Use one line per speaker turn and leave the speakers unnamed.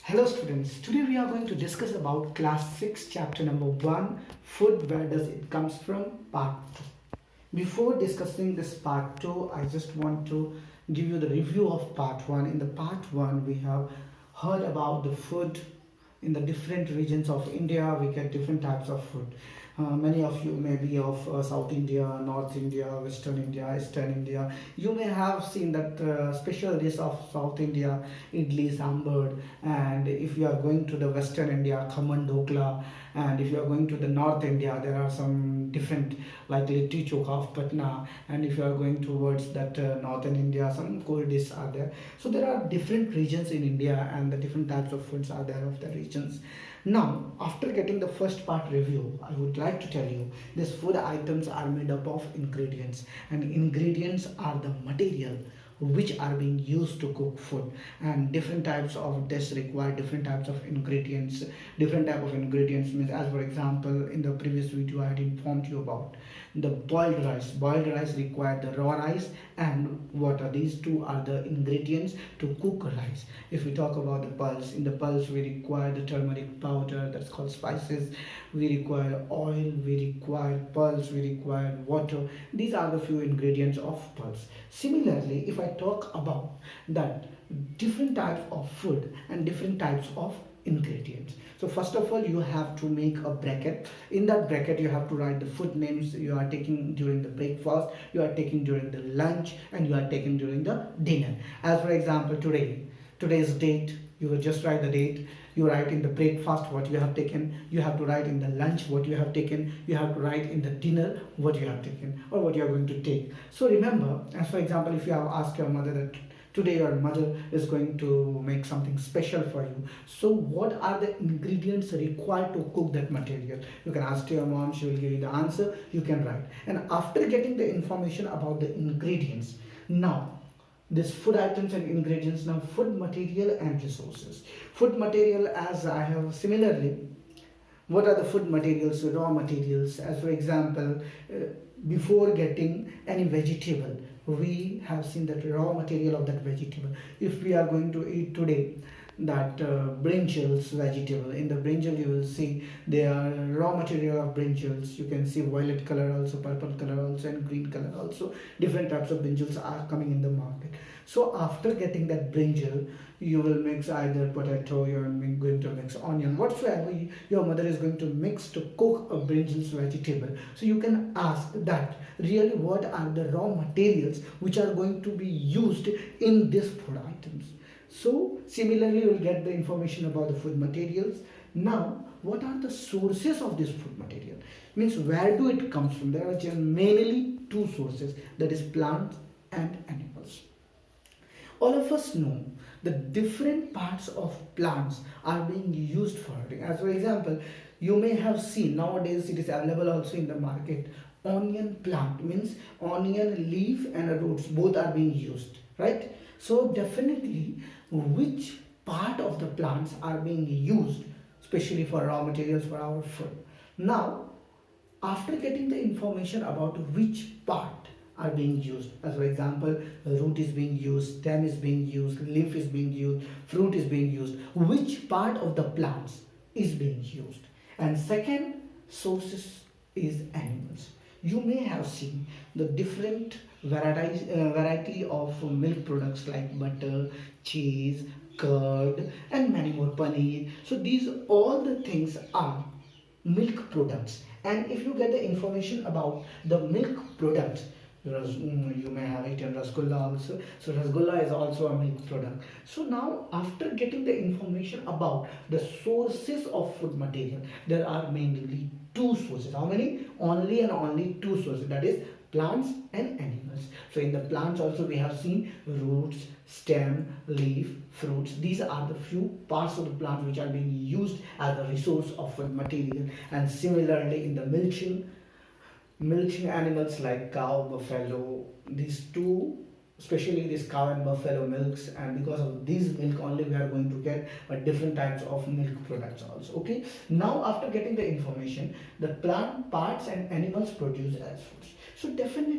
Hello students, today we are going to discuss about class 6 chapter number 1 food, where does it comes from, part 2. Before discussing this part 2, I just want to give you the review of part 1. In the part 1 we have heard about the food in the different regions of India. We get different types of food. Many of you may be of South India, North India, Western India, Eastern India. You may have seen that special dish of South India, idli sambar, and if you are going to the Western India, khaman dokla, and if you are going to the North India, there are some different like litti chokha of Patna, and if you are going towards that Northern India, some cold dishes are there. So there are different regions in India, and the different types of foods are there of the regions. Now, after getting the first part review, I would like to tell you these food items are made up of ingredients, and ingredients are the material which are being used to cook food, and different types of dishes require different types of ingredients. Different type of ingredients means, as for example, in the previous video I had informed you about the boiled rice. Boiled rice require the raw rice and water. These two are the ingredients to cook rice. If we talk about the pulse, in the pulse we require the turmeric powder, that's called spices. We require oil, we require pulse, we require water. These are the few ingredients of pulse. Similarly, if I talk about that different types of food and different types of ingredients. So first of all, you have to make a bracket. In that bracket you have to write the food names you are taking during the breakfast, you are taking during the lunch, and you are taking during the dinner. As for example, today's date, you will just write the date. You write in the breakfast what you have taken, you have to write in the lunch what you have taken, you have to write in the dinner what you have taken or what you are going to take. So remember, as for example, if you have asked your mother that today your mother is going to make something special for you, so what are the ingredients required to cook that material? You can ask your mom, she will give you the answer. You can write, and after getting the information about the ingredients, now this food items and ingredients, now food material and resources. Food material, as I have similarly, what are the food materials, raw materials? As for example, before getting any vegetable, we have seen that raw material of that vegetable. If we are going to eat today that brinjals vegetable, in the brinjal you will see there are raw material of brinjals. You can see violet color also, purple color also, and green color also. Different types of brinjals are coming in the market. So after getting that brinjal, you will mix either potato, you're going to mix onion, whatsoever your mother is going to mix to cook a brinjal's vegetable. So you can ask that really what are the raw materials which are going to be used in this food items. So similarly, you will get the information about the food materials. Now, what are the sources of this food material? Means where do it comes from? There are mainly two sources, that is plants and animals. All of us know the different parts of plants are being used for it. As for example, you may have seen nowadays it is available also in the market. Onion plant means onion leaf and roots both are being used, right? So definitely, which part of the plants are being used, especially for raw materials for our food. Now, after getting the information about which part are being used, as for example, root is being used, stem is being used, leaf is being used, fruit is being used, which part of the plants is being used? And second sources is animals. You may have seen the different variety of milk products like butter, cheese, curd, and many more, paneer. So these all the things are milk products. And if you get the information about the milk products, you may have eaten rasgulla also. So rasgulla is also a milk product. So now after getting the information about the sources of food material, there are mainly two sources. How many? Only and only two sources, that is plants and animals. So in the plants also we have seen roots, stem, leaf, fruits. These are the few parts of the plant which are being used as the resource of food material. And similarly in the milching animals like cow, buffalo, these two, especially this cow and buffalo milks, and because of these milk only we are going to get different types of milk products also. Okay, now after getting the information, the plant parts and animals produce as foods. So definitely